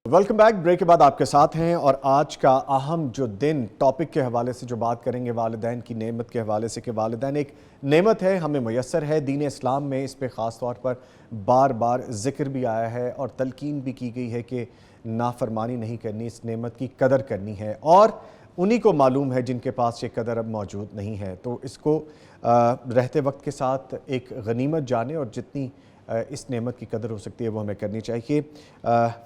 Welcome back. Break کے بعد آپ کے ساتھ ہیں اور آج کا اہم جو دن ٹاپک کے حوالے سے جو بات کریں گے والدین کی نعمت کے حوالے سے کہ والدین ایک نعمت ہے, ہمیں میسر ہے. دین اسلام میں اس پہ خاص طور پر بار بار ذکر بھی آیا ہے اور تلقین بھی کی گئی ہے کہ نافرمانی نہیں کرنی, اس نعمت کی قدر کرنی ہے, اور انہی کو معلوم ہے جن کے پاس یہ قدر اب موجود نہیں ہے. تو اس کو رہتے وقت کے ساتھ ایک غنیمت جانے اور جتنی اس نعمت کی قدر ہو سکتی ہے وہ ہمیں کرنی چاہیے.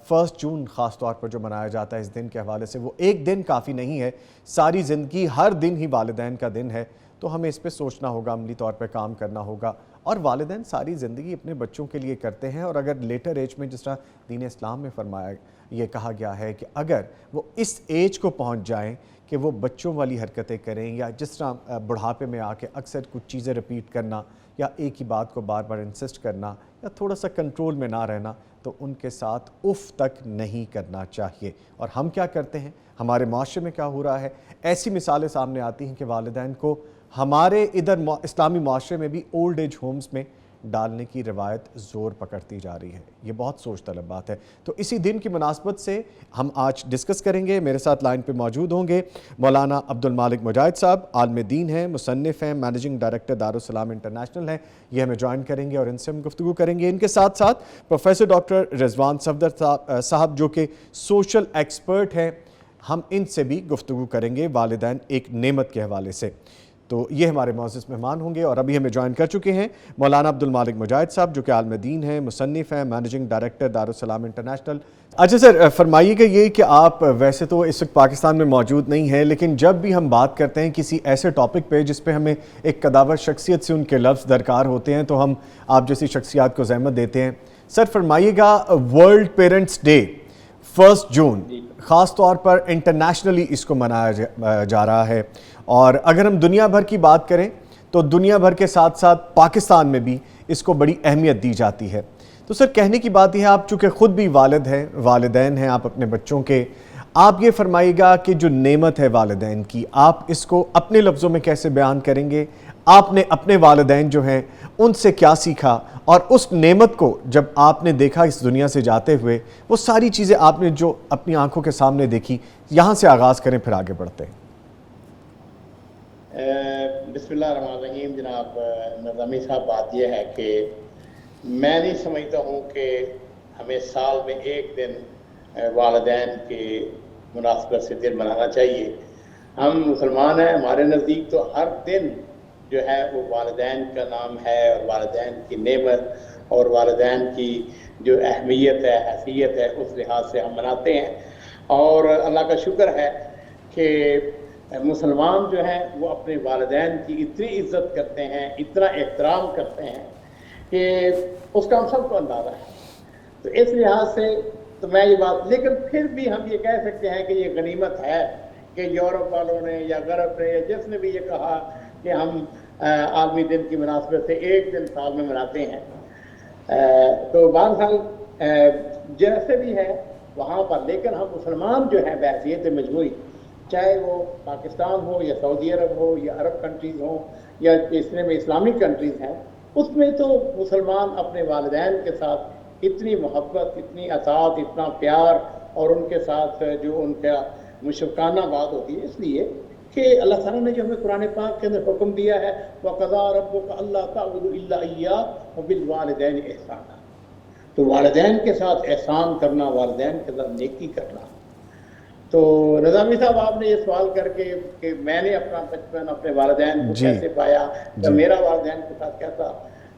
1 جون خاص طور پر جو منایا جاتا ہے اس دن کے حوالے سے, وہ ایک دن کافی نہیں ہے, ساری زندگی ہر دن ہی والدین کا دن ہے. تو ہمیں اس پہ سوچنا ہوگا, عملی طور پہ کام کرنا ہوگا. اور والدین ساری زندگی اپنے بچوں کے لیے کرتے ہیں, اور اگر لیٹر ایج میں جس طرح دین اسلام میں فرمایا یہ کہا گیا ہے کہ اگر وہ اس ایج کو پہنچ جائیں کہ وہ بچوں والی حرکتیں کریں, یا جس طرح بڑھاپے میں آ کے اکثر کچھ چیزیں رپیٹ کرنا, یا ایک ہی بات کو بار بار انسسٹ کرنا, یا تھوڑا سا کنٹرول میں نہ رہنا, تو ان کے ساتھ اف تک نہیں کرنا چاہیے. اور ہم کیا کرتے ہیں, ہمارے معاشرے میں کیا ہو رہا ہے, ایسی مثالیں سامنے آتی ہیں کہ والدین کو ہمارے ادھر اسلامی معاشرے میں بھی اولڈ ایج ہومز میں ڈالنے کی روایت زور پکڑتی جا رہی ہے. یہ بہت سوچ طلب بات ہے. تو اسی دن کی مناسبت سے ہم آج ڈسکس کریں گے. میرے ساتھ لائن پہ موجود ہوں گے مولانا عبدالمالک مجاہد صاحب, عالم دین ہیں, مصنف ہیں, مینیجنگ ڈائریکٹر دارالسلام انٹرنیشنل ہیں. یہ ہمیں جوائن کریں گے اور ان سے ہم گفتگو کریں گے. ان کے ساتھ ساتھ پروفیسر ڈاکٹر رضوان صفدر صاحب جو کہ سوشل ایکسپرٹ ہیں, ہم ان سے بھی گفتگو کریں گے والدین ایک نعمت کے حوالے سے. تو یہ ہمارے معزز مہمان ہوں گے. اور ابھی ہمیں جوائن کر چکے ہیں مولانا عبدالمالک مجاہد صاحب جو کہ عالم دین ہیں, مصنف ہیں, مینیجنگ ڈائریکٹر دارالسلام انٹرنیشنل. اچھا سر, فرمائیے گا یہ کہ آپ ویسے تو اس وقت پاکستان میں موجود نہیں ہیں, لیکن جب بھی ہم بات کرتے ہیں کسی ایسے ٹاپک پہ جس پہ ہمیں ایک قداور شخصیت سے ان کے لفظ درکار ہوتے ہیں, تو ہم آپ جیسی شخصیات کو زحمت دیتے ہیں. سر فرمائیے گا, ورلڈ پیرنٹس ڈے 1 جون خاص طور پر انٹرنیشنلی اس کو منایا جا رہا ہے, اور اگر ہم دنیا بھر کی بات کریں تو دنیا بھر کے ساتھ ساتھ پاکستان میں بھی اس کو بڑی اہمیت دی جاتی ہے. تو سر کہنے کی بات یہ ہے, آپ چونکہ خود بھی والد ہیں, والدین ہیں آپ اپنے بچوں کے, آپ یہ فرمائیے گا کہ جو نعمت ہے والدین کی, آپ اس کو اپنے لفظوں میں کیسے بیان کریں گے؟ آپ نے اپنے والدین جو ہیں ان سے کیا سیکھا, اور اس نعمت کو جب آپ نے دیکھا اس دنیا سے جاتے ہوئے, وہ ساری چیزیں آپ نے جو اپنی آنکھوں کے سامنے دیکھی, یہاں سے آغاز کریں پھر آگے بڑھتے ہیں. بسم اللہ الرحمن الرحیم. جناب نظامی صاحب, بات یہ ہے کہ میں نہیں سمجھتا ہوں کہ ہمیں سال میں ایک دن والدین کی مناسبت سے دن منانا چاہیے. ہم مسلمان ہیں, ہمارے نزدیک تو ہر دن جو ہے وہ والدین کا نام ہے, اور والدین کی نعمت اور والدین کی جو اہمیت ہے, حیثیت ہے, اس لحاظ سے ہم مناتے ہیں. اور اللہ کا شکر ہے کہ مسلمان جو ہیں وہ اپنے والدین کی اتنی عزت کرتے ہیں, اتنا احترام کرتے ہیں کہ اس کا ہم سب کو اندازہ ہے. تو اس لحاظ سے تو میں یہ بات, لیکن پھر بھی ہم یہ کہہ سکتے ہیں کہ یہ غنیمت ہے کہ یورپ والوں نے یا غرب نے یا جس نے بھی یہ کہا کہ ہم عالمی دن کی مناسبت سے ایک دن سال میں مناتے ہیں. تو بہرحال جیسے بھی ہے وہاں پر, لیکن ہم مسلمان جو ہیں بحیثیت مجموعی, چاہے وہ پاکستان ہو یا سعودی عرب ہو یا عرب کنٹریز ہوں یا اس میں اسلامک کنٹریز ہیں, اس میں تو مسلمان اپنے والدین کے ساتھ اتنی محبت, اتنی اطاعت, اتنا پیار, اور ان کے ساتھ جو ان کا مشفقانہ بات ہوتی ہے, اس لیے کہ اللہ تعالیٰ نے جو ہمیں قرآن پاک کے اندر حکم دیا ہے وَقَضَىٰ رَبُّكَ أَلَّا تَعْبُدُوا إِلَّا إِيَّاهُ وَبِالْوَالِدَيْنِ إِحْسَانًا. تو والدین کے ساتھ احسان کرنا, والدین کے ساتھ نیکی کرنا. تو نظامی صاحب, آپ نے یہ سوال کر کے کہ میں نے اپنا بچپن اپنے والدین کو کیسے پایا یا میرا والدین کے ساتھ کیسا,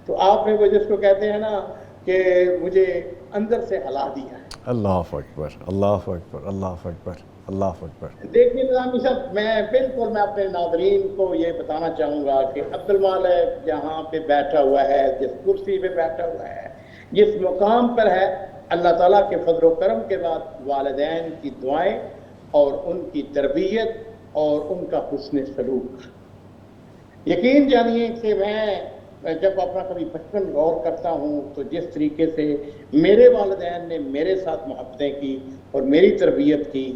تو آپ نے وہ جس کو کہتے ہیں نا کہ مجھے اندر سے ہلا دیا ہے. اللہ اکبر, اللہ اکبر, اللہ اکبر, اللہ اکبر. دیکھیے نظامی صاحب, میں اپنے ناظرین کو یہ بتانا چاہوں گا کہ عبدالمالک جہاں پہ بیٹھا ہوا ہے, جس کرسی پہ بیٹھا ہوا ہے, جس مقام پر ہے, اللہ تعالیٰ کے فضل و کرم کے بعد والدین کی دعائیں اور ان کی تربیت اور ان کا حسن سلوک. یقین جانیے کہ میں جب اپنا کبھی بچپن غور کرتا ہوں تو جس طریقے سے میرے والدین نے میرے ساتھ محبتیں کی اور میری تربیت کی،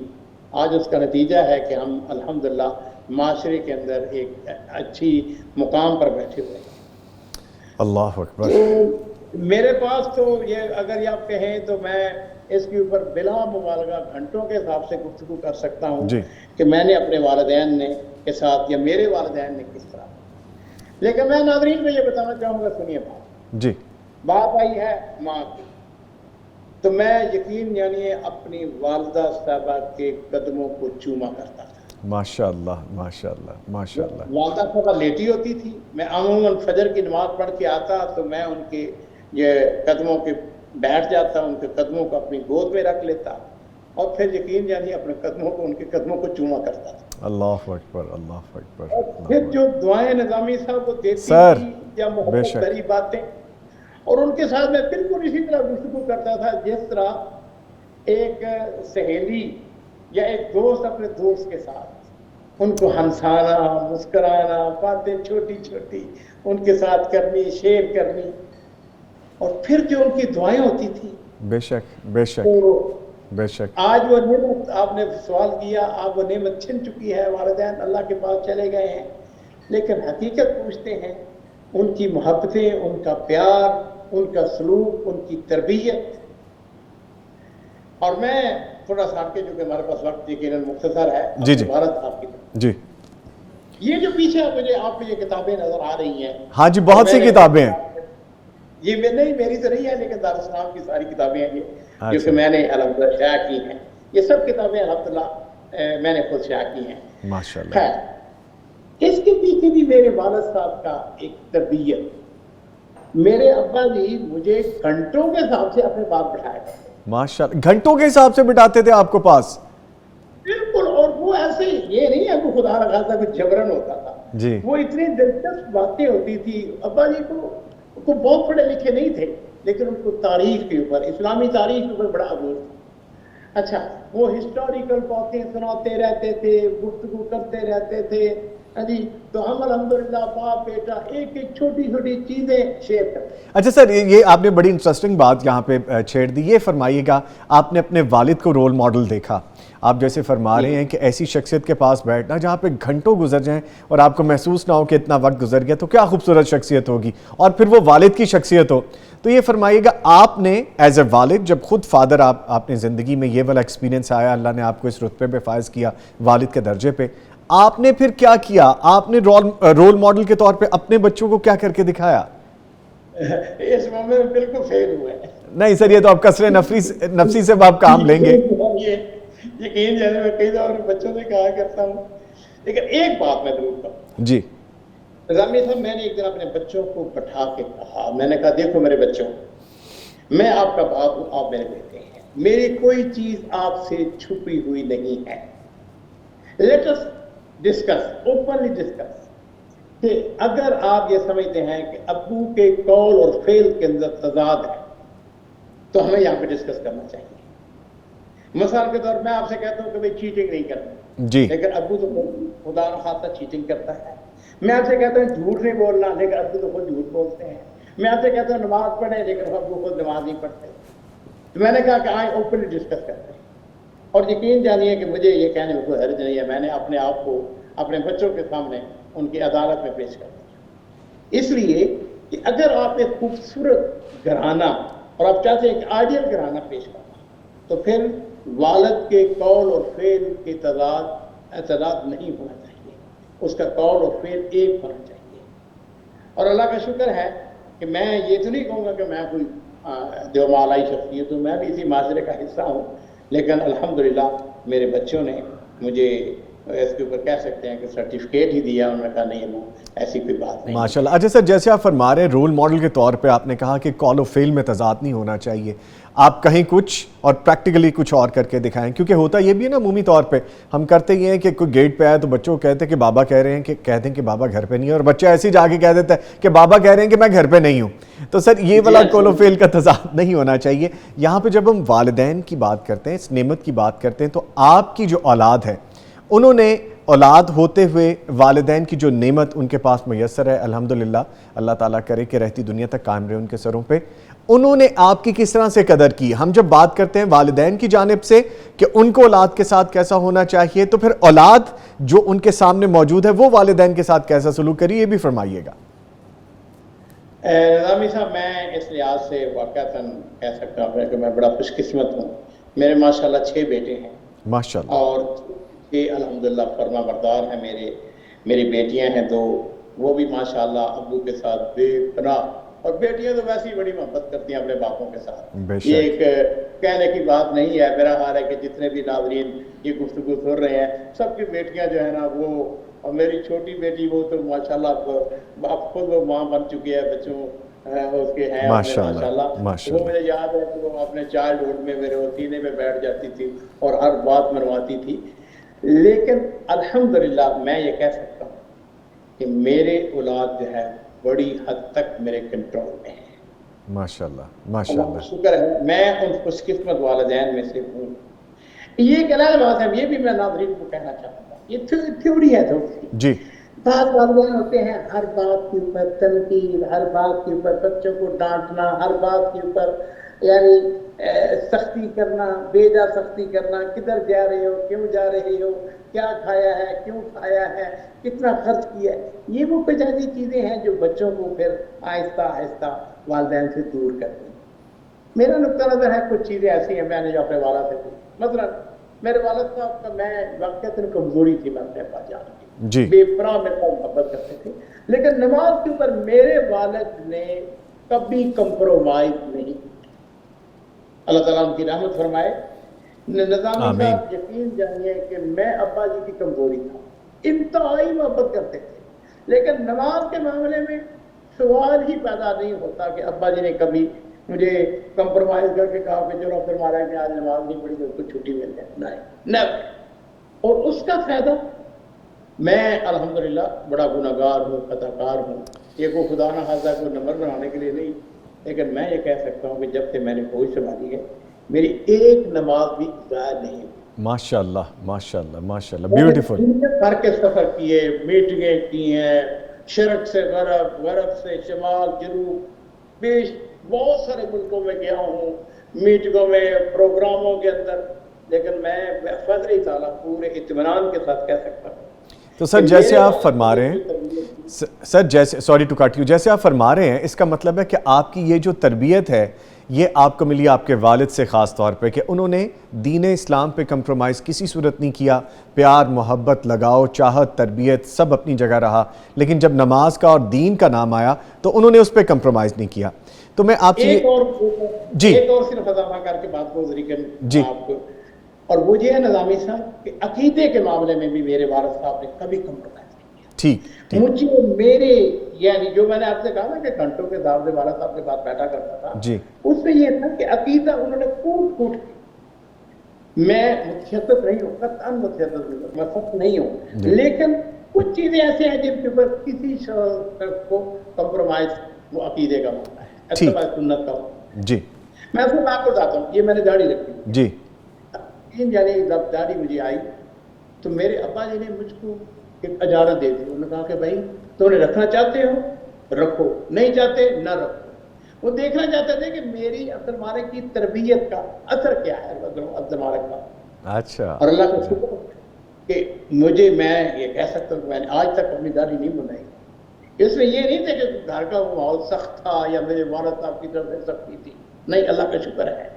آج اس کا نتیجہ ہے کہ ہم الحمدللہ معاشرے کے اندر ایک اچھی مقام پر بیٹھے ہوئے ہیں. اللہ اکبر. تو میرے پاس تو یہ اگر آپ کہیں تو میں اس کے اوپر بلا مبالغہ گھنٹوں کے حساب سے گفتگو کر سکتا ہوں جی. کہ میں نے اپنے والدین کے ساتھ یا میرے والدین نے کس طرح. لیکن میں ناظرین کو یہ بتانا چاہوں گا، سنیے بات. جی. بات آئی ہے ماں کی، تو میں یقین جانیے اپنی والدہ صاحبہ کے قدموں کو چوما کرتا تھا. ماشاء اللہ ماشاء اللہ ماشاء اللہ. والدہ صاحبہ لیٹی ہوتی تھی، میں عموماً فجر کی نماز پڑھ کے آتا تو میں ان کے یہ قدموں کے بیٹھ جاتا، ان کے قدموں کو اپنی گود میں رکھ لیتا اور پھر یقین جانیے اپنے قدموں کو، ان کے قدموں کو چوما کرتا تھا. اللہ اکبر اللہ اکبر. اور پھر جو دعائیں نظامی صاحب کو دیتی سر، تھی یا بے محبت شک. بھری باتیں، اور ان کے ساتھ میں بالکل اسی طرح گفتگو کرتا تھا جس طرح ایک سہیلی یا ایک دوست اپنے دوست کے ساتھ، ان کو ہنسانا، مسکرانا، باتیں چھوٹی چھوٹی ان کے ساتھ کرنی، شیئر کرنی، اور پھر جو ان کی دعائیں ہوتی تھی. بے شک بے شک تو بے شک. آج وہ نعمت، آپ نے سوال کیا، آپ وہ نعمت چھن چکی ہے، والدین اللہ کے پاس چلے گئے ہیں، لیکن حقیقت پوچھتے ہیں ان کی محبتیں، ان کا پیار، ان کا سلوک، ان کی تربیت. اور میں تھوڑا سا آپ کے، جو کہ ہمارے پاس وقت یقیناً مختصر ہے، جی جی عبارت آپ کی جی. یہ جو پیچھے مجھے آپ کو یہ کتابیں نظر آ رہی ہیں، ہاں جی، بہت سی کتابیں ہیں. یہ نہیں میری تو نہیں ہے، لیکن دارالسلام کی ساری کتابیں ہیں یہ، جو کہ اچھا. میں نے الحمدللہ شائع کی ہیں. یہ سب کتابیں الحمدللہ میں نے خود شائع کی ہیں. ماشاء اللہ. ہے اس کے پیچھے بھی میرے والد صاحب کا ایک تربیت. میرے ابا جی مجھے گھنٹوں کے حساب سے اپنے پاس بٹھایا کرتے. ماشاء اللہ، گھنٹوں کے حساب سے بٹھاتے تھے آپ کو پاس؟ بالکل. اور وہ ایسے ہی، یہ نہیں ہے کہ خدا رکھا تھا کچھ جبرن ہوتا تھا. جی. وہ اتنی دلچسپ باتیں ہوتی تھی. ابا جی کو بہت پڑھے لکھے نہیں تھے، لیکن ان کو تاریخ کے اوپر، اسلامی تاریخ کے اوپر بڑا عبور تھا. اچھا، وہ ہسٹوریکل باتیں سناتے رہتے تھے، گفتگو کرتے رہتے تھے. جی، تو ہم الحمدللہ باپ بیٹا ایک ایک چھوٹی چھوٹی چیزیں شیئر کرتے ہیں. اچھا سر، یہ آپ نے بڑی انٹرسٹنگ بات یہاں پہ چھیڑ دی. یہ فرمائیے گا، آپ نے اپنے والد کو رول ماڈل دیکھا، آپ جیسے فرما رہے ہیں کہ ایسی شخصیت کے پاس بیٹھنا جہاں پہ گھنٹوں گزر جائیں اور آپ کو محسوس نہ ہو کہ اتنا وقت گزر گیا، تو کیا خوبصورت شخصیت ہوگی، اور پھر وہ والد کی شخصیت ہو. تو یہ فرمائیے گا، آپ نے ایز اے والد، جب خود فادر آپ نے زندگی میں یہ والا ایکسپیرینس آیا، اللہ نے آپ کو اس رتبے پہ فائز کیا، والد کے درجے پہ، آپ نے پھر کیا کیا؟ آپ نے رول ماڈل کے طور پہ اپنے بچوں کو کیا کر کے دکھایا؟ اس معاملے میں بالکل فیل ہوئے ہیں. نہیں سر، یہ تو آپ کثرے نفسی سے آپ کام لیں گے. یقین جانے میں کئی دفعہ بچوں سے کہا کرتا ہوں، لیکن ایک بات میں ضرور کہوں. جی. نظامی صاحب، میں نے ایک دن اپنے بچوں کو بٹھا کے کہا، میں نے کہا دیکھو میرے بچوں، میں آپ کا باپ ہوں، آپ میرے بیٹے ہیں، میری کوئی چیز آپ سے چھپی ہوئی نہیں ہے. Let us discuss, openly discuss, کہ اگر آپ یہ سمجھتے ہیں کہ ابو کے قول اور فعل کے اندر تضاد ہے تو ہمیں یہاں پہ ڈسکس کرنا چاہیے. مثال کے طور میں آپ سے کہتا ہوں کہ بھئی چیٹنگ نہیں کرنا، جی. لیکن ابو تو خدا نخواستہ چیٹنگ کرتا ہے. میں آپ سے کہتا ہوں جھوٹ نہیں بولنا، لیکن ابو تو خود جھوٹ بولتے ہیں. میں آپ سے کہتا ہوں نماز پڑھیں، لیکن ابو خود نماز نہیں پڑھتے. تو میں نے کہا کہ آئیں اوپنلی ڈسکس کرتے ہیں. اور یقین جانیے کہ مجھے یہ کہنے میں کوئی حرج نہیں ہے، میں نے اپنے آپ کو اپنے بچوں کے سامنے ان کی عدالت میں پیش کر دیا. اس لیے کہ اگر آپ ایک خوبصورت گھرانہ اور آپ چاہتے ہیں کہ آئیڈیل گھرانہ پیش کرنا، تو پھر والد کے قول اور فعل کے اعتراض نہیں ہونا چاہیے، اس کا قول اور فعل ایک ہونا چاہیے. اور اللہ کا شکر ہے کہ میں یہ تو نہیں کہوں گا کہ میں کوئی دیومالائی شخصیت ہوں، میں بھی اسی معاشرے کا حصہ ہوں، لیکن الحمدللہ میرے بچوں نے مجھے اس کے اوپر کہہ سکتے ہیں کہ سرٹیفکیٹ ہی دیا. انہوں نے کہا نہیں وہ ایسی کوئی بات نہیں. ماشاءاللہ. اچھا سر، جیسے آپ فرما رہے ہیں رول ماڈل کے طور پہ آپ نے کہا کہ کال و فیل میں تضاد نہیں ہونا چاہیے، آپ کہیں کچھ اور پریکٹیکلی کچھ اور کر کے دکھائیں، کیونکہ ہوتا یہ بھی ہے نا عمومی طور پہ ہم کرتے یہ ہیں کہ کوئی گیٹ پہ آئے تو بچوں کو کہتے ہیں کہ بابا کہہ رہے ہیں کہ کہتے ہیں کہ بابا گھر پہ نہیں ہے، اور بچہ ایسے ہی جا کے کہہ دیتا ہے کہ بابا کہہ رہے ہیں کہ میں گھر پہ نہیں ہوں. تو سر یہ والا کال و فیل کا تضاد نہیں ہونا چاہیے. یہاں پہ جب ہم والدین کی بات کرتے ہیں، اس نعمت کی بات کرتے ہیں، تو آپ کی جو اولاد ہے انہوں نے اولاد ہوتے ہوئے والدین کی جو نعمت ان کے پاس میسر ہے الحمدللہ، اللہ تعالیٰ کرے کہ رہتی دنیا تک قائم رہے ان کے سروں پہ، انہوں نے آپ کی کس طرح سے قدر کی؟ ہم جب بات کرتے ہیں والدین کی جانب سے کہ ان کو اولاد کے ساتھ کیسا ہونا چاہیے، تو پھر اولاد جو ان کے سامنے موجود ہے وہ والدین کے ساتھ کیسا سلوک کری، یہ بھی فرمائیے گا. نظامی صاحب میں اس لحاظ سے واقعتاً کہہ سکتا ہوں کہ میں بڑا خوش قسمت ہوں. میرے ماشاءاللہ 6 بیٹے ہیں ماشاءاللہ، اور یہ الحمدللہ فرما بردار ہیں. میری بیٹیاں ہیں 2، وہ بھی ماشاءاللہ ابو کے ساتھ بے پناہ، اور بیٹیاں تو ویسے ہی بڑی محبت کرتی ہیں اپنے باپوں کے ساتھ. یہ ایک کہنے کی بات نہیں ہے. میرا حال ہے کہ جتنے بھی ناظرین یہ گفتگو سن رہے ہیں سب کی بیٹیاں جو ہے نا وہ، اور میری چھوٹی بیٹی وہ تو ماشاءاللہ اب خود وہ ماں بن چکی ہے، بچوں اس کے ہیں ماشاءاللہ. وہ مجھے یاد ہے کہ وہ اپنے چائلڈ ہوڈ میں میرے وہ سینے میں بیٹھ جاتی تھی اور ہر بات منواتی تھی. لیکن الحمدللہ میں یہ کہہ سکتا ہوں کہ میرے اولاد جو ہے بڑی حد تک میرے کنٹرول میں ہے. ماشاءاللہ ماشاءاللہ، شکر ہے میں ان خوش قسمت والدین میں سے ہوں. یہ ایک الگ بات ہے، یہ بھی میں ناظرین کو کہنا چاہتا ہوں. یہ تھیوری ہے تھوڑی سی. جی، بعض والدین ہوتے ہیں ہر بات کے اوپر تنقید، ہر بات کے اوپر بچوں کو ڈانٹنا، ہر بات کے اوپر یعنی سختی کرنا، بے جا سختی کرنا، کدھر جا رہے ہو، کیوں جا رہے ہو، کیا کھایا ہے، کیوں کھایا ہے، کتنا خرچ کیا ہے. یہ وہ کچھ ایسی چیزیں ہیں جو بچوں کو پھر آہستہ آہستہ والدین سے دور کرتی ہیں. میرا نقطہ نظر ہے کچھ چیزیں ایسی ہیں میں نے جو اپنے والد سے کی. مثلا میرے والد صاحب کا میں واقعات کمزوری تھی، میں اپنے ابا جان کی جی، بے پناہ میرے کو محبت کرتے تھے، لیکن نماز کے اوپر میرے والد نے کبھی کمپرومائز نہیں. اللہ تعالیٰ ان کی رحمت فرمائے. نظامی صاحب یقین جانیے کہ میں ابا جی کی کمزوری تھا، انتہائی محبت کرتے تھے، لیکن نماز کے معاملے میں سوال ہی پیدا نہیں ہوتا کہ ابا جی نے کبھی مجھے کمپرومائز کر کے کہا کہ چلو پھر ہمارا کہ آج نماز نہیں پڑھی تو اس کو چھٹی مل جائے. نہیں، نیور. اور اس کا فائدہ میں الحمدللہ بڑا گناہگار ہوں، خطا کار ہوں. یہ کو خدا نہ خاصہ کو نمبر بنانے کے لیے نہیں، لیکن میں یہ کہہ سکتا ہوں کہ جب سے میں نے ہوش سنبھالی ہے میری ایک نماز بھی ضائع نہیں ہوئی. ماشاءاللہ ماشاءاللہ ماشاءاللہ، بیوٹیفل. بھر کے سفر کیے، میٹنگیں کی ہیں، شرق سے غرب، غرب سے شمال، جنوب، بہت سارے ملکوں میں گیا ہوں، میٹنگوں میں، پروگراموں کے اندر. لیکن میں فضل تعالیٰ پورے اطمینان کے ساتھ کہہ سکتا ہوں. تو سر جیسے آپ فرما رہے ہیں، سر جیسے، سوری ٹو کٹ یو، جیسے آپ فرما رہے ہیں اس کا مطلب ہے کہ آپ کی یہ جو تربیت ہے یہ آپ کو ملی آپ کے والد سے خاص طور پہ، کہ انہوں نے دین اسلام پہ کمپرومائز کسی صورت نہیں کیا. پیار، محبت، لگاؤ، چاہت، تربیت سب اپنی جگہ رہا، لیکن جب نماز کا اور دین کا نام آیا تو انہوں نے اس پہ کمپرومائز نہیں کیا. تو میں آپ سے ایک اور صرف اضافہ کر کے بات کو جی، آپ کو، اور وہ یہ ہے نظامی صاحب کہ عقیدے کے معاملے میں بھی میرے والد صاحب نے کبھی کمپرومائز نہیں کیا. ٹھیک، مجھے میرے یعنی جو میں نے آپ سے کہا نا کہ گھنٹوں کے حساب سے والد صاحب کے ساتھ بیٹھا کرتا تھا، جی، اس میں یہ تھا کہ عقیدہ انہوں نے کوٹ میں متشدد نہیں ہوں، قطعاً متشدد نہیں ہوں، میں سخت نہیں ہوں، لیکن کچھ چیزیں ایسے ہیں جن کے اوپر کسی شخص کو کمپرومائز وہ عقیدے کا معاملہ ہے، اتباع سنت کا معاملہ ہے. جی، میں آپ کو بات بتاتا ہوں، یہ میں نے داڑھی رکھی جی، یعنی جب داڑھی مجھے آئی تو میرے ابا جی نے مجھ کو ایک اجازت دے دی. انہوں نے کہا کہ بھائی تو نے رکھنا چاہتے ہو رکھو، نہیں چاہتے نہ رکھو. وہ دیکھنا چاہتے تھے کہ میری عبد المالک کی تربیت کا اثر کیا ہے عبد المالک کا. اچھا. اور اللہ کا شکر کہ مجھے، میں یہ کہہ سکتا ہوں کہ میں نے آج تک اپنی داڑھی نہیں بنائی. اس میں یہ نہیں تھا کہ گھر کا وہ ماحول سخت تھا یا میرے والد صاحب کی طرف سے سختی تھی، نہیں، اللہ کا شکر ہے.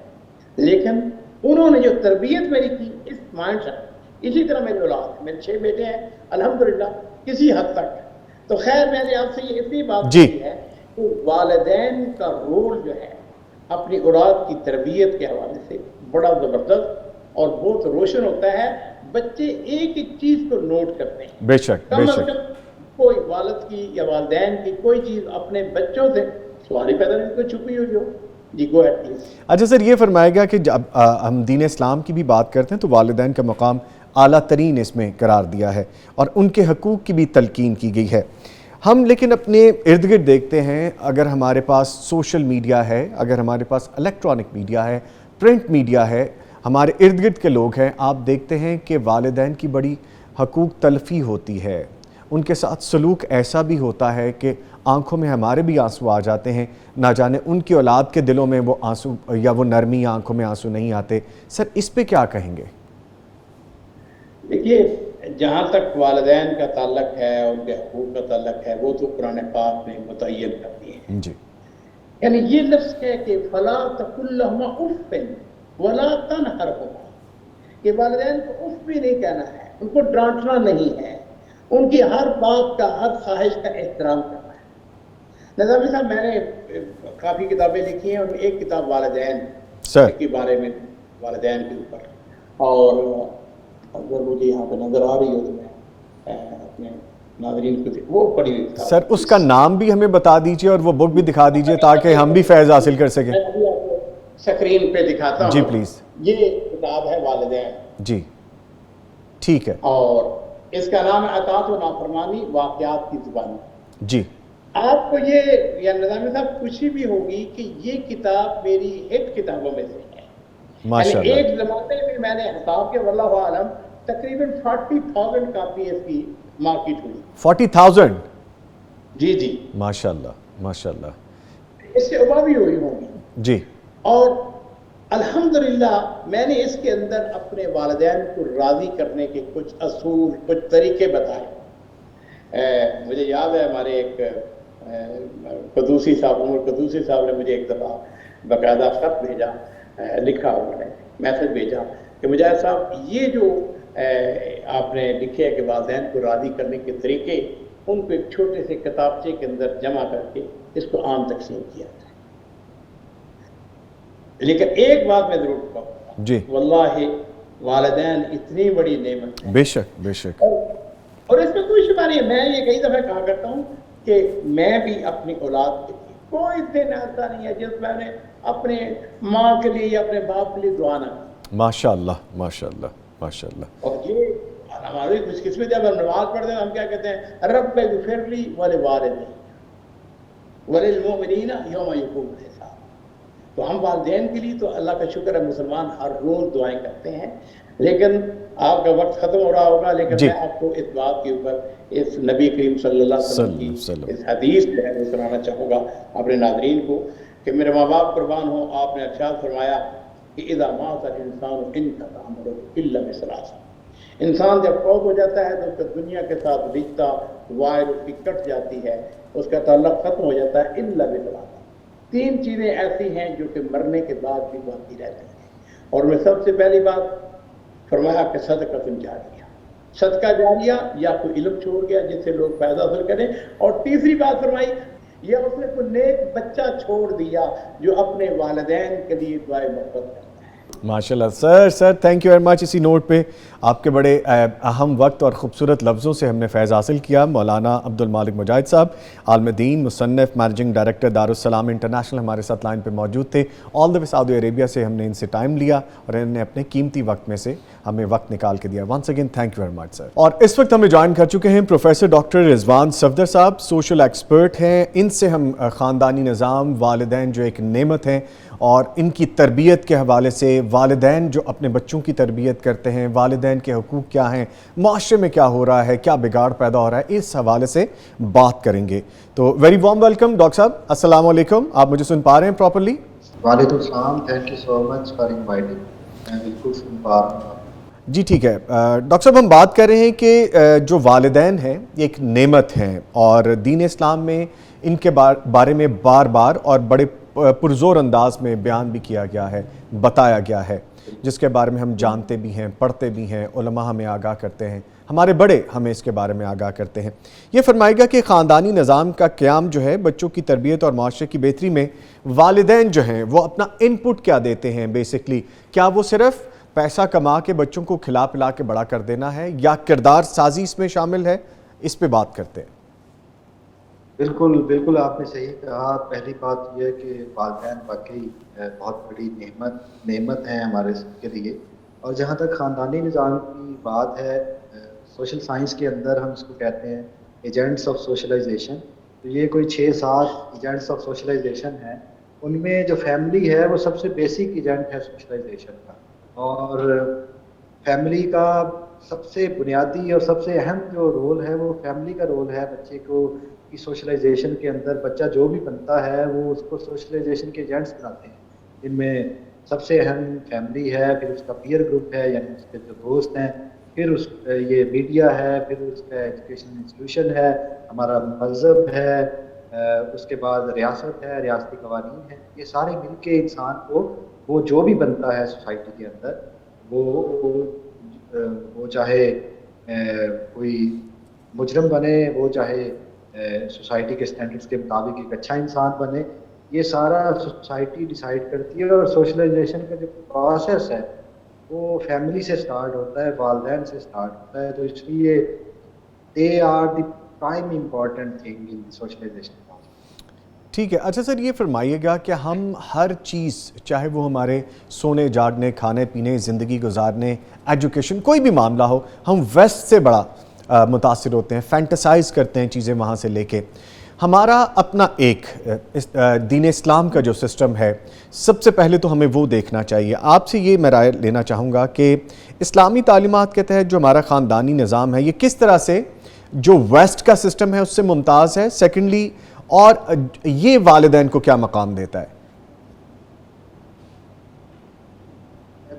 لیکن انہوں نے جو تربیت میری کی اس مائنڈ سے، اسی طرح میری اولاد، میرے 6 بیٹے ہیں الحمدللہ کسی حد تک. تو خیر میں نے آپ سے یہ اتنی بات کی ہے کہ والدین کا رول جو ہے اپنی اولاد کی تربیت کے حوالے سے بڑا زبردست اور بہت روشن ہوتا ہے. بچے ایک ایک چیز کو نوٹ کرتے ہیں. بے شک کم از کم کوئی والد کی یا والدین کی کوئی چیز اپنے بچوں سے سوال پیدا نہیں کوئی چھپی ہوئی ہو. جی گو ایٹ پلیز. اچھا سر، یہ فرمائے گا کہ جب ہم دین اسلام کی بھی بات کرتے ہیں تو والدین کا مقام اعلیٰ ترین اس میں قرار دیا ہے اور ان کے حقوق کی بھی تلقین کی گئی ہے. ہم لیکن اپنے ارد گرد دیکھتے ہیں، اگر ہمارے پاس سوشل میڈیا ہے، اگر ہمارے پاس الیکٹرانک میڈیا ہے، پرنٹ میڈیا ہے، ہمارے ارد گرد کے لوگ ہیں، آپ دیکھتے ہیں کہ والدین کی بڑی حقوق تلفی ہوتی ہے. ان کے ساتھ سلوک ایسا بھی ہوتا ہے کہ آنکھوں میں ہمارے بھی آنسو آ جاتے ہیں، نہ جانے ان کی اولاد کے دلوں میں وہ آنسو یا وہ نرمی آنکھوں میں آنسو نہیں آتے. سر اس پہ کیا کہیں گے؟ دیکھیے، جہاں تک والدین کا تعلق ہے، ان کے حقوق کا تعلق ہے، وہ تو قرآن پاک نے متعین کر دیے ہیں. جی، یعنی یہ لفظ ہے کہ فلا تقل لهما اف ولا تنهرهما، کہ والدین کو اف بھی نہیں کہنا ہے، ان کو ڈانٹنا نہیں ہے، ان کی ہر بات کا، ہر خواہش کا احترام کرنا ہے. نظامی صاحب، میں نے کافی کتابیں لکھی ہیں، ان میں ایک کتاب والدین کے بارے میں، والدین کے اوپر، اور اگر مجھے یہاں پہ نظر آ رہی ہو تو میں اپنے ناظرین کو وہ پڑھی ہوئی کتاب. سر اس کا نام بھی ہمیں بتا دیجئے اور وہ بک بھی دکھا دیجئے تاکہ ہم بھی فیض حاصل کر سکیں. میں ابھی آپ کو سکرین پہ دکھاتا ہوں. جی پلیز. یہ کتاب ہے والدین. جی ٹھیک ہے. اور اس کا نام ہے اطاعت و نافرمانی واقعات کی زبانی. جی. آپ کو یہ یا نظامی صاحب خوشی بھی ہوگی کہ یہ کتاب میری ہٹ کتابوں میں سے ہے. ماشاءاللہ. ایک زمانے میں میں نے حساب کے واللہ عالم تقریباً 40,000 کاپی اس کی مارکیٹ ہوئی. 40,000؟ جی جی ماشاءاللہ ماشاءاللہ. اس سے ابا بھی ہوئی ہوں گی. جی. اور الحمدللہ میں نے اس کے اندر اپنے والدین کو راضی کرنے کے کچھ اصول، کچھ طریقے بتائے. مجھے یاد ہے ہمارے ایک قدوسی صاحب، عمر قدوسی صاحب نے مجھے ایک دفعہ باقاعدہ خط بھیجا، لکھا انہوں نے میسج بھیجا کہ مجاہد صاحب یہ جو آپ نے لکھے ہے کہ والدین کو راضی کرنے کے طریقے، ان کو ایک چھوٹے سے کتابچے کے اندر جمع کر کے اس کو عام تقسیم کیا جائے. لیکن ایک بات میں ضرور کہوں گا، جی واللہ والدین اتنی بڑی نعمت، بے شک بے شک، اور اس میں کوئی شبہ نہیں ہے. میں یہ کئی دفعہ کہا کرتا ہوں کہ میں بھی اپنی اولاد کے لیے کوئی دن ایسا نہیں ہے جس میں نے اپنے ماں کے لیے یا اپنے باپ کے لیے دعا نہ کی. ماشاءاللہ ماشاءاللہ ماشاءاللہ. اور یہ ہماری خوش قسمتی، جب ہم نماز پڑھتے ہیں ہم کیا کہتے ہیں، رب اغفر لی ولوالدی وللمؤمنین یوم یقوم الحساب. تو ہم والدین کے لیے تو اللہ کا شکر ہے مسلمان ہر روز دعائیں کرتے ہیں. لیکن آپ کا وقت ختم ہو رہا ہوگا، لیکن میں آپ کو اس بات کے اوپر اس نبی کریم صلی اللہ علیہ وسلم کی اس حدیث جو ہے وہ سنانا چاہوں گا اپنے ناظرین کو کہ میرے ماں باپ قربان ہوں. آپ نے ارشاد فرمایا کہ اذا مات الانسان انقطع عمله الا بثلاث. انسان جب فوت ہو جاتا ہے تو اس کا دنیا کے ساتھ رشتہ وائر اس کی کٹ جاتی ہے، اس کا تعلق ختم ہو جاتا ہے الا بثلاث. 3 چیزیں ایسی ہیں جو کہ مرنے کے بعد بھی باقی رہتی ہیں، اور میں سب سے پہلی بات فرمایا کہ صدقۃ جاریہ، صدقہ جاریہ، یا کوئی علم چھوڑ گیا جس سے لوگ فائدہ حاصل کریں. اور تیسری بات فرمائی یا اس نے کوئی نیک بچہ چھوڑ دیا جو اپنے والدین کے لیے دعائے محبت کرتا ہے. ماشاءاللہ. سر تھینک یو ویری مچ. اسی نوٹ پہ آپ کے بڑے اہم وقت اور خوبصورت لفظوں سے ہم نے فیض حاصل کیا. مولانا عبدالمالک مجاہد صاحب، عالم دین، مصنف، مینیجنگ ڈائریکٹر دارالسلام انٹرنیشنل، ہمارے ساتھ لائن پہ موجود تھے. آل دا وے سعودی عربیہ سے ہم نے ان سے ٹائم لیا اور انہوں نے اپنے قیمتی وقت میں سے ہمیں وقت نکال کے دیا. Once again thank you very much sir. اور اس وقت ہمیں جوائن کر چکے ہیں پروفیسر ڈاکٹر رضوان صفدر صاحب، سوشل ایکسپرٹ ہیں. ان سے ہم خاندانی نظام، والدین جو ایک نعمت ہیں، اور ان کی تربیت کے حوالے سے، والدین جو اپنے بچوں کی تربیت کرتے ہیں، والدین کے حقوق کیا ہیں، معاشرے میں کیا ہو رہا ہے، کیا بگاڑ پیدا ہو رہا ہے، اس حوالے سے بات کریں گے. تو ویری وارم ویلکم ڈاکٹر صاحب. السلام علیکم. آپ مجھے سن پا رہے ہیں پراپرلی؟ وعلیکم السلام. Thank you so much for inviting. میں بالکل سن پا رہا ہوں. جی ٹھیک ہے. ڈاکٹر صاحب ہم بات کر رہے ہیں کہ جو والدین ہیں یہ ایک نعمت ہیں، اور دین اسلام میں ان کے بارے میں بار بار اور بڑے پرزور انداز میں بیان بھی کیا گیا ہے، بتایا گیا ہے، جس کے بارے میں ہم جانتے بھی ہیں، پڑھتے بھی ہیں، علماء ہمیں آگاہ کرتے ہیں، ہمارے بڑے ہمیں اس کے بارے میں آگاہ کرتے ہیں. یہ فرمائے گا کہ خاندانی نظام کا قیام جو ہے بچوں کی تربیت اور معاشرے کی بہتری میں والدین جو ہیں وہ اپنا ان پٹ کیا دیتے ہیں بیسکلی؟ کیا وہ صرف پیسہ کما کے بچوں کو کھلا پلا کے بڑا کر دینا ہے یا کردار سازی اس میں شامل ہے؟ اس پہ بات کرتے ہیں۔ بالکل بالکل آپ نے صحیح کہا۔ پہلی بات یہ ہے کہ والدین واقعی بہت بڑی نعمت ہیں ہمارے کے لیے، اور جہاں تک خاندانی نظام کی بات ہے، سوشل سائنس کے اندر ہم اس کو کہتے ہیں ایجنٹس آف سوشلائزیشن۔ تو یہ کوئی 6-7 ایجنٹس آف سوشلائزیشن ہیں، ان میں جو فیملی ہے وہ سب سے بیسک ایجنٹ ہے سوشلائزیشن کا، اور فیملی کا سب سے بنیادی اور سب سے اہم جو رول ہے وہ فیملی کا رول ہے۔ بچے کو کی سوشلائزیشن کے اندر بچہ جو بھی بنتا ہے وہ اس کو سوشلائزیشن کے ایجنٹس بناتے ہیں، جن میں سب سے اہم فیملی ہے، پھر اس کا پیئر گروپ ہے یعنی اس کے جو دوست ہیں، پھر یہ میڈیا ہے، پھر اس کا ایجوکیشن انسٹیٹیوشن ہے، ہمارا مذہب ہے، اس کے بعد ریاست ہے، ریاستی قوانین ہیں۔ یہ سارے مل کے انسان کو وہ جو بھی بنتا ہے سوسائٹی کے اندر، وہ چاہے کوئی مجرم بنے، وہ چاہے سوسائٹی کے سٹینڈرڈز کے مطابق ایک اچھا انسان بنے، یہ سارا سوسائٹی ڈیسائیڈ کرتی ہے۔ اور سوشلائزیشن کا جو پروسیس ہے وہ فیملی سے سٹارٹ ہوتا ہے، والدین سے سٹارٹ ہوتا ہے، تو اس لیے they are the prime important thing in socialisation. ٹھیک ہے، اچھا سر یہ فرمائیے گا کہ ہم ہر چیز، چاہے وہ ہمارے سونے جاگنے، کھانے پینے، زندگی گزارنے، ایجوکیشن، کوئی بھی معاملہ ہو، ہم ویسٹ سے بڑا متاثر ہوتے ہیں، فینٹسائز کرتے ہیں چیزیں وہاں سے لے کے۔ ہمارا اپنا ایک دین اسلام کا جو سسٹم ہے، سب سے پہلے تو ہمیں وہ دیکھنا چاہیے۔ آپ سے یہ میں رائے لینا چاہوں گا کہ اسلامی تعلیمات کے تحت جو ہمارا خاندانی نظام ہے، یہ کس طرح سے جو ویسٹ کا سسٹم ہے اس سے ممتاز ہے؟ سیکنڈلی، اور یہ والدین کو کیا مقام دیتا ہے؟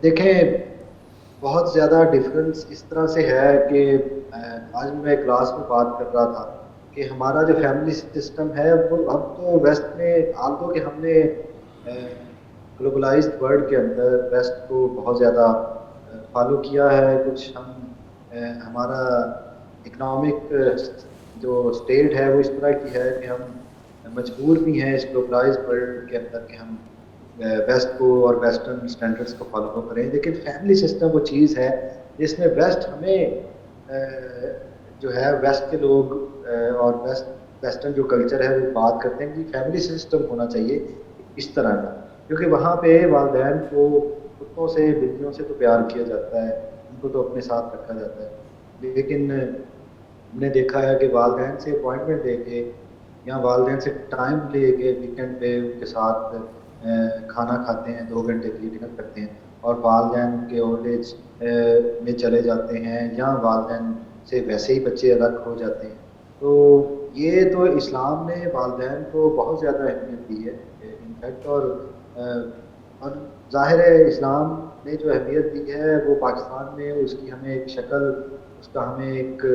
دیکھیں، بہت زیادہ ڈفرنس اس طرح سے ہے کہ آج میں کلاس میں بات کر رہا تھا کہ ہمارا جو فیملی سسٹم ہے وہ ہم تو ویسٹ میں، آلدو کہ ہم نے گلوبلائزڈ ورلڈ کے اندر ویسٹ کو بہت زیادہ فالو کیا ہے، کچھ ہمارا اکنامک جو سٹیٹ ہے وہ اس طرح کی ہے کہ ہم مجبور بھی ہیں اس گلوبلائزڈ ورلڈ کے اندر کہ ہم ویسٹ کو اور ویسٹرن سٹینڈرڈز کو فالو کریں۔ لیکن فیملی سسٹم وہ چیز ہے جس میں ویسٹ ہمیں جو ہے ویسٹ کے لوگ اور ویسٹرن جو کلچر ہے وہ بات کرتے ہیں کہ فیملی سسٹم ہونا چاہیے اس طرح کا، کیونکہ وہاں پہ والدین کو کتوں سے، بلیوں سے تو پیار کیا جاتا ہے، ان کو تو اپنے ساتھ رکھا جاتا ہے، لیکن ہم نے دیکھا ہے کہ والدین سے اپوائنٹمنٹ لے کے یا والدین سے ٹائم لے کے ویکینڈ پہ ان کے ساتھ کھانا کھاتے ہیں، 2 گھنٹے کے لیے ڈنر کرتے ہیں، اور والدین کے اولڈ ایج میں چلے جاتے ہیں یا والدین سے ویسے ہی بچے الگ ہو جاتے ہیں۔ تو یہ تو اسلام نے والدین کو بہت زیادہ اہمیت دی ہے انفیکٹ، اور ظاہر ہے اسلام نے جو اہمیت دی ہے وہ پاکستان میں اس کی ہمیں ایک شکل، اس کا ہمیں ایک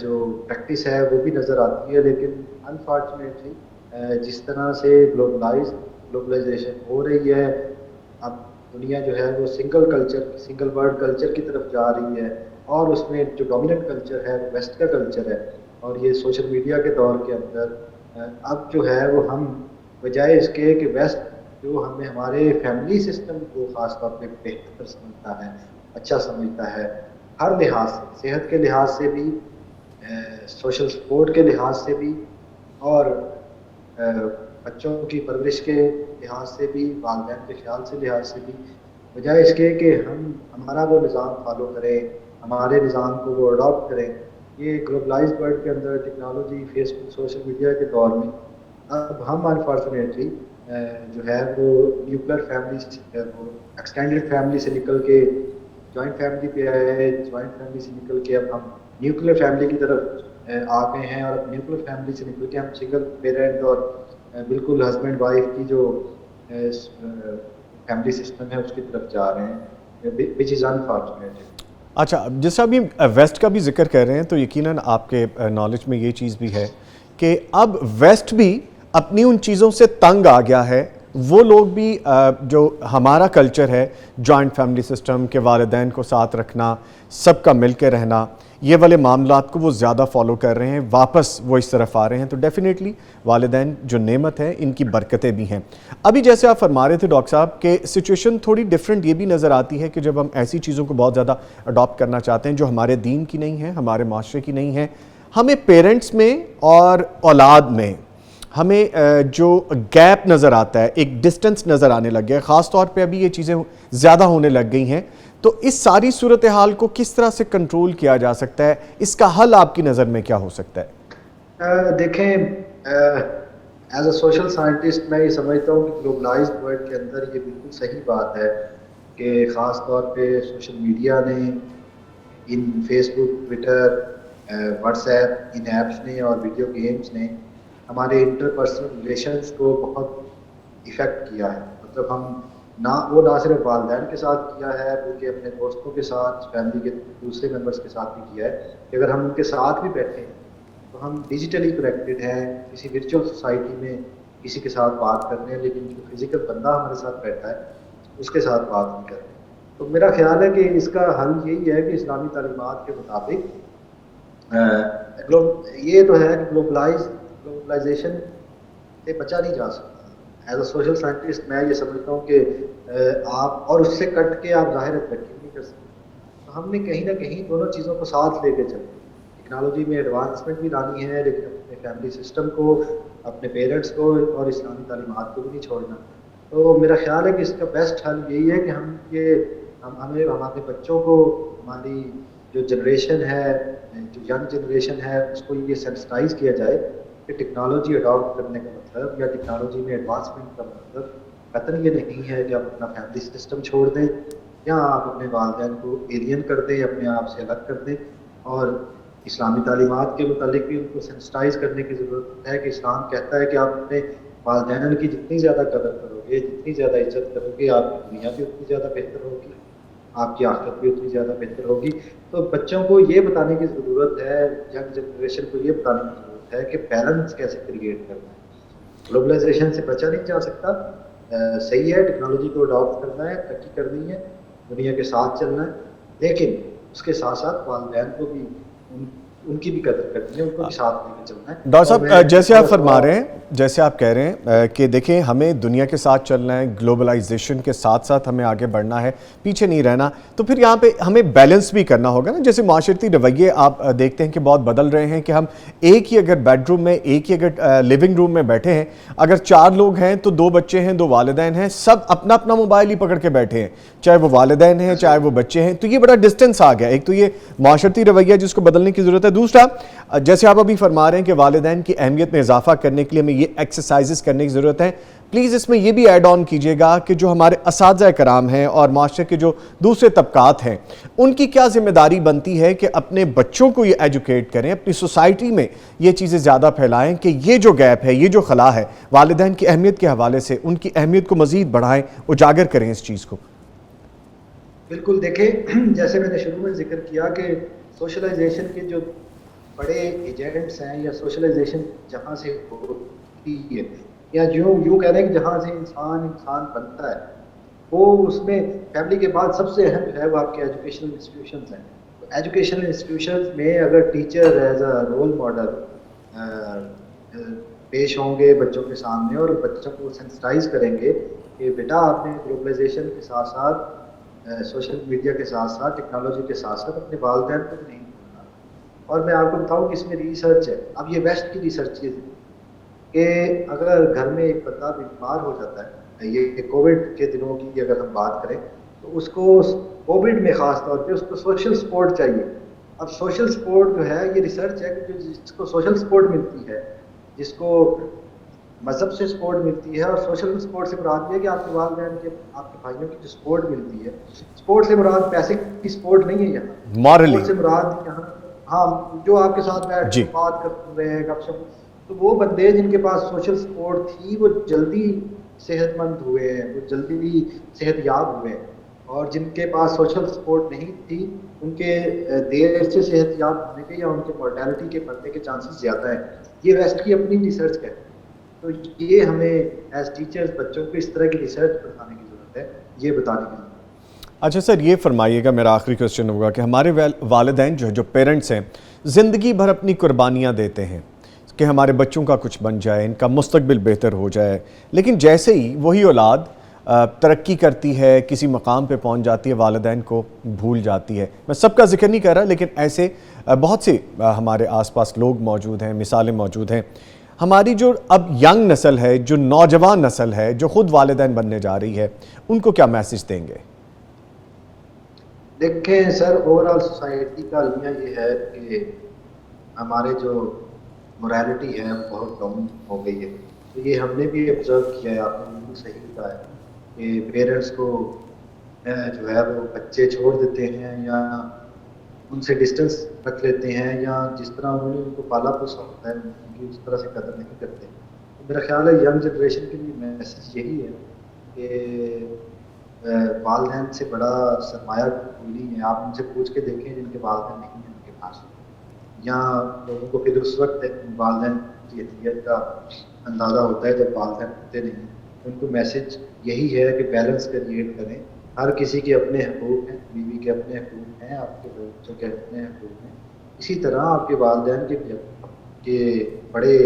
جو پریکٹس ہے وہ بھی نظر آتی ہے، لیکن انفارچونیٹلی جس طرح سے گلوبلائزیشن ہو رہی ہے، اب دنیا جو ہے وہ سنگل ورلڈ کلچر کی طرف جا رہی ہے، اور اس میں جو ڈومیننٹ کلچر ہے وہ ویسٹ کا کلچر ہے، اور یہ سوشل میڈیا کے دور کے اندر اب جو ہے وہ ہم بجائے اس کے کہ ویسٹ جو ہمیں ہمارے فیملی سسٹم کو خاص طور پہ بہتر سمجھتا ہے، اچھا سمجھتا ہے، ہر لحاظ سے، صحت کے لحاظ سے بھی، سوشل سپورٹ کے لحاظ سے بھی، اور بچوں کی پرورش کے لحاظ سے بھی، والدین کے خیال سے لحاظ سے بھی، بجائے اس کے کہ ہم ہمارا وہ نظام فالو کریں، ہمارے نظام کو وہ اڈاپٹ کریں۔ یہ گلوبلائزڈ ورلڈ کے اندر ٹیکنالوجی، فیس بک، سوشل میڈیا کے دور میں اب ہم انفارچونیٹلی جو ہے وہ نیوکلیر فیملی سے، وہ ایکسٹینڈیڈ فیملی سے نکل کے جوائنٹ فیملی پہ آئے، جوائنٹ فیملی سے نکل کے اب ہم نیوکلیر فیملی کی طرف آ گئے ہیں، اور نیوکلیر فیملی سے نکل کے ہم سنگل پیرنٹ اور بالکل ہسبینڈ وائف کی جو فیملی سسٹم ہے اس کی طرف جا رہے ہیں، وچ از انفارچونیٹ۔ اچھا، جس طرح ابھی ویسٹ کا بھی ذکر کر رہے ہیں تو یقیناً آپ کے نالج میں یہ چیز بھی ہے کہ اب ویسٹ بھی اپنی ان چیزوں سے تنگ آ گیا ہے وہ لوگ بھی جو ہمارا کلچر ہے جوائنٹ فیملی سسٹم کے والدین کو ساتھ رکھنا، سب کا مل کے رہنا، یہ والے معاملات کو وہ زیادہ فالو کر رہے ہیں، واپس وہ اس طرف آ رہے ہیں، تو ڈیفینیٹلی والدین جو نعمت ہے ان کی برکتیں بھی ہیں۔ ابھی جیسے آپ فرما رہے تھے ڈاکٹر صاحب کہ سچویشن تھوڑی ڈیفرنٹ یہ بھی نظر آتی ہے کہ جب ہم ایسی چیزوں کو بہت زیادہ اڈاپٹ کرنا چاہتے ہیں جو ہمارے دین کی نہیں ہیں، ہمارے معاشرے کی نہیں ہیں، ہمیں پیرنٹس میں اور اولاد میں ہمیں جو گیپ نظر آتا ہے، ایک ڈسٹنس نظر آنے لگ گیا ہے، خاص طور پہ ابھی یہ چیزیں زیادہ ہونے لگ گئی ہیں، تو اس ساری صورتحال کو کس طرح سے کنٹرول کیا جا سکتا ہے؟ اس کا حل آپ کی نظر میں کیا ہو سکتا ہے؟ دیکھیں، ایز اے سوشل سائنٹسٹ میں یہ سمجھتا ہوں کہ گلوبلائزڈ ورلڈ کے اندر یہ بالکل صحیح بات ہے کہ خاص طور پہ سوشل میڈیا نے، ان Facebook, Twitter, WhatsApp, ان ایپس نے اور ویڈیو گیمز نے ہمارے انٹر پرسنل ریلیشنز کو بہت افیکٹ کیا ہے۔ مطلب ہم نہ صرف والدین کے ساتھ کیا ہے بلکہ اپنے دوستوں کے ساتھ، فیملی کے دوسرے ممبرس کے ساتھ بھی کیا ہے کہ اگر ہم ان کے ساتھ بھی بیٹھے ہیں تو ہم ڈیجیٹلی کنیکٹڈ ہیں، کسی ورچوئل سوسائٹی میں کسی کے ساتھ بات کر رہے ہیں، لیکن جو فزیکل بندہ ہمارے ساتھ بیٹھا ہے اس کے ساتھ بات نہیں کر رہے۔ تو میرا خیال ہے کہ اس کا حل یہی ہے کہ اسلامی تعلیمات کے مطابق یہ تو ہے کہ گلوبلائزیشن سے بچا نہیں جا سکتا۔ ایز اے سوشل سائنٹسٹ میں یہ سمجھتا ہوں کہ آپ اور اس سے کٹ کے آپ ظاہر ترقی نہیں کر سکتے۔ تو ہم نے کہیں نہ کہیں دونوں چیزوں کو ساتھ لے کے چلنا، ٹیکنالوجی میں ایڈوانسمنٹ بھی لانی ہے لیکن اپنے فیملی سسٹم کو، اپنے پیرنٹس کو اور اسلامی تعلیمات کو بھی نہیں چھوڑنا۔ تو میرا خیال ہے کہ اس کا بیسٹ حل یہی ہے کہ ہمیں ہمارے بچوں کو، ہماری جو جنریشن ہے، جو ینگ جنریشن ہے، اس کو یہ سینسٹائز کیا جائے کہ ٹیکنالوجی اڈاپٹ کرنے کا مطلب یا ٹیکنالوجی میں ایڈوانسمنٹ کا مطلب قطعاً یہ نہیں ہے کہ آپ اپنا فیملی سسٹم چھوڑ دیں یا آپ اپنے والدین کو ایلین کر دیں، اپنے آپ سے الگ کر دیں۔ اور اسلامی تعلیمات کے متعلق بھی ان کو سینسٹائز کرنے کی ضرورت ہے کہ اسلام کہتا ہے کہ آپ اپنے والدین کی جتنی زیادہ قدر کرو گے، جتنی زیادہ عزت کرو گے، آپ کی دنیا بھی اتنی زیادہ بہتر ہوگی، آپ کی آخرت بھی اتنی زیادہ بہتر ہوگی۔ تو بچوں کو یہ بتانے کی ضرورت ہے، ینگ جنریشن کو یہ بتانے کی ضرورت ہے کہ بیلنس کیسے کریٹ کرنا ہے۔ گلوبلائزیشن سے بچا نہیں جا سکتا، صحیح ہے، ٹیکنالوجی کو اڈاپٹ کرنا ہے، ترقی کرنی ہے، دنیا کے ساتھ چلنا ہے، لیکن اس کے ساتھ ساتھ والدین کو بھی ان کی بھی قدر کرنی ہے، ان کو بھی ساتھ لے کے چلنا ہے۔ ڈاکٹر صاحب جیسے آپ فرما رہے ہیں، جیسے آپ کہہ رہے ہیں کہ دیکھیں ہمیں دنیا کے ساتھ چلنا ہے، گلوبلائزیشن کے ساتھ ساتھ ہمیں آگے بڑھنا ہے، پیچھے نہیں رہنا، تو پھر یہاں پہ ہمیں بیلنس بھی کرنا ہوگا نا۔ جیسے معاشرتی رویے آپ دیکھتے ہیں کہ بہت بدل رہے ہیں کہ ہم ایک ہی اگر بیڈ روم میں، ایک ہی اگر لیونگ روم میں بیٹھے ہیں، اگر 4 لوگ ہیں تو 2 بچے ہیں، 2 والدین ہیں، سب اپنا اپنا موبائل ہی پکڑ کے بیٹھے ہیں، چاہے وہ والدین ہیں چاہے وہ بچے ہیں، تو یہ بڑا ڈسٹنس آ گیا۔ ایک تو یہ معاشرتی رویہ جس کو بدلنے کی ضرورت ہے، دوسرا جیسے آپ ابھی فرما رہے ہیں کہ والدین کی اہمیت میں اضافہ کرنے کے لیے ہمیں یہ ایکسرسائزز کرنے کی ضرورت ہے۔ پلیز اس میں یہ بھی ایڈ آن کیجئے گا کہ جو ہمارے اساتذہ کرام ہیں اور معاشرے کے جو دوسرے طبقات ہیں، ان کی کیا ذمہ داری بنتی ہے کہ اپنے بچوں کو یہ ایجوکیٹ کریں، اپنی سوسائٹی میں یہ چیزیں زیادہ پھیلائیں کہ یہ جو گیپ ہے، یہ جو خلا ہے، والدین کی اہمیت کے حوالے سے ان کی اہمیت کو مزید بڑھائیں، اجاگر کریں اس چیز کو۔ بالکل، دیکھیں جیسے میں نے شروع میں ذکر کیا کہ سوشلائزیشن کے جو بڑے ایجنٹس ہیں یا سوشلائزیشن جہاں سے ہوتی ہے یا یوں کہہ رہے ہیں کہ جہاں سے انسان بنتا ہے، وہ اس میں فیملی کے بعد سب سے اہم جو ہے وہ آپ کے ایجوکیشنل انسٹیٹیوشنز ہیں۔ تو ایجوکیشنل انسٹیٹیوشنز میں اگر teacher as a role model پیش ہوں گے بچوں کے سامنے اور بچوں کو سینسٹائز کریں گے کہ بیٹا آپ نے گلوبلائزیشن کے ساتھ ساتھ، سوشل میڈیا کے ساتھ ساتھ، ٹیکنالوجی کے ساتھ ساتھ اپنے والدین کو بھی نہیں بھولنا۔ اور میں آپ کو بتاؤں کہ اس میں ریسرچ ہے، اب یہ ویسٹ کی ریسرچ ہے کہ اگر گھر میں ایک بندہ بیمار ہو جاتا ہے، یہ کووڈ کے دنوں کی اگر ہم بات کریں تو اس کو کووڈ میں خاص طور پہ اس کو سوشل سپورٹ چاہیے۔ اب سوشل سپورٹ جو ہے، یہ ریسرچ ہے کہ جس کو سوشل سپورٹ ملتی ہے، جس کو مذہب سے سپورٹ ملتی ہے، اور سوشل سپورٹ سے مراد یہ ہے کہ آپ کے والدین کے، آپ کے بھائیوں کی جو سپورٹ ملتی ہے، سپورٹ سے مراد پیسے کی سپورٹ نہیں ہے یہاں، مورلی سپورٹ سے مراد یہاں ہاں جو آپ کے ساتھ بیٹھ کے بات کر رہے ہیں، گپ شپ، تو وہ بندے جن کے پاس سوشل سپورٹ تھی وہ جلدی صحت مند ہوئے ہیں، وہ جلدی صحت یاب ہوئے ہیں، اور جن کے پاس سوشل سپورٹ نہیں تھی ان کے دیر سے صحت یاب ہونے کے یا ان کے مورٹیلٹی کے بڑھنے کے چانسز زیادہ ہیں۔ یہ ویسٹ کی اپنی ریسرچ ہے۔ تو یہ ہمیں ایز ٹیچرز بچوں کو اس طرح کی ریسرچ بتانے کی ضرورت ہے، یہ بتانے کی ضرورت ہے۔ اچھا سر، یہ فرمائیے گا، میرا آخری کوشچن ہوگا کہ ہمارے والدین جو پیرنٹس ہیں زندگی بھر اپنی قربانیاں دیتے ہیں کہ ہمارے بچوں کا کچھ بن جائے، ان کا مستقبل بہتر ہو جائے، لیکن جیسے ہی وہی اولاد ترقی کرتی ہے، کسی مقام پہ پہنچ جاتی ہے، والدین کو بھول جاتی ہے۔ میں سب کا ذکر نہیں کر رہا، لیکن ایسے بہت سے ہمارے آس پاس لوگ موجود ہیں، مثالیں موجود ہیں۔ ہماری جو اب ینگ نسل ہے، جو نوجوان نسل ہے، جو خود والدین بننے جا رہی ہے، ان کو کیا میسج دیں گے؟ دیکھیں سر، اوور آل سوسائٹی کا المیہ یہ ہے کہ ہمارے جو مورالٹی ہے وہ بہت ڈاؤن ہو گئی ہے۔ تو یہ ہم نے بھی آبزرو کیا ہے، آپ نے بالکل صحیح کہا ہے کہ پیرنٹس کو جو ہے وہ بچے چھوڑ دیتے ہیں یا ان سے ڈسٹنس رکھ لیتے ہیں، یا جس طرح انہوں نے ان کو پالا پوسا ہوتا ہے ان کی اس طرح سے قدر نہیں کرتے۔ تو میرا خیال ہے ینگ جنریشن کے لیے میسج یہی ہے کہ والدین سے بڑا سرمایہ کوئی نہیں ہے۔ آپ ان سے پوچھ کے دیکھیں جن کے والدین نہیں ہیں ان کے پاس، یا لوگوں کو پھر اس وقت والدین کی حیثیت کا اندازہ ہوتا ہے جب والدین ہوتے نہیں۔ ان کو میسج یہی ہے کہ بیلنس کریٹ کریں، ہر کسی کے اپنے حقوق ہیں، بیوی کے اپنے حقوق ہیں، آپ کے بچوں کے اپنے حقوق ہیں، اسی طرح آپ کے والدین کے بڑے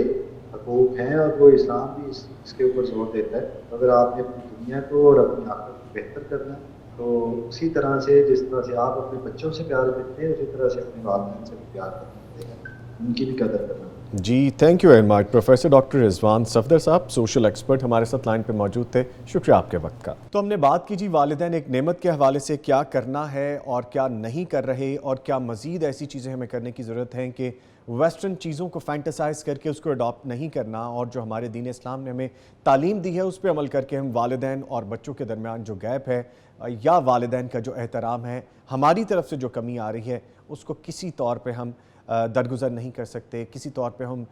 حقوق ہیں، اور وہ اسلام بھی اس کے اوپر زور دیتا ہے۔ اگر آپ نے اپنی دنیا کو اور اپنی آخرت کو بہتر کرنا ہے تو اسی طرح سے جس طرح سے آپ اپنے بچوں سے پیار کرتے ہیں، اسی طرح سے اپنے والدین سے بھی پیار کرنا پڑے گا، ان کی بھی قدر کرنا پڑے گا۔ جی thank you very much professor doctor Rizwan Safdar صاحب، سوشل ایکسپرٹ ہمارے ساتھ لائن پہ موجود تھے، شکریہ آپ کے وقت کا۔ تو ہم نے بات کی جی والدین ایک نعمت کے حوالے سے کیا کرنا ہے اور کیا نہیں کر رہے، اور کیا مزید ایسی چیزیں ہمیں کرنے کی ضرورت ہے کہ ویسٹرن چیزوں کو فینٹیسائز کر کے اس کو اڈاپٹ نہیں کرنا، اور جو ہمارے دین اسلام نے ہمیں تعلیم دی ہے اس پہ عمل کر کے ہم والدین اور بچوں کے درمیان جو گیپ ہے یا والدین کا جو احترام ہے ہماری طرف سے جو کمی آ رہی ہے اس کو کسی طور پہ ہم درگزر نہیں کر سکتے، کسی طور پہ ہم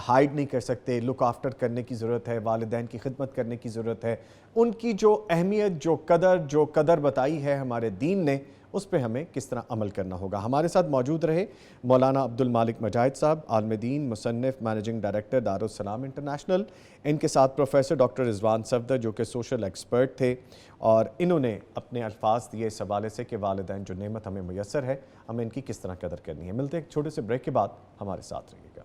ہائیڈ نہیں کر سکتے۔ لک آفٹر کرنے کی ضرورت ہے، والدین کی خدمت کرنے کی ضرورت ہے، ان کی جو اہمیت، جو قدر بتائی ہے ہمارے دین نے، اس پہ ہمیں کس طرح عمل کرنا ہوگا۔ ہمارے ساتھ موجود رہے مولانا عبد المالک مجاہد صاحب، عالم دین، مصنف، مینیجنگ ڈائریکٹر دارالسلام انٹرنیشنل۔ ان کے ساتھ پروفیسر ڈاکٹر رضوان صفدر جو کہ سوشل ایکسپرٹ تھے، اور انہوں نے اپنے الفاظ دیے اس حوالے سے کہ والدین جو نعمت ہمیں میسر ہے ہمیں ان کی کس طرح قدر کرنی ہے۔ ملتے ہیں ایک چھوٹے سے بریک کے بعد، ہمارے ساتھ رہیے گا۔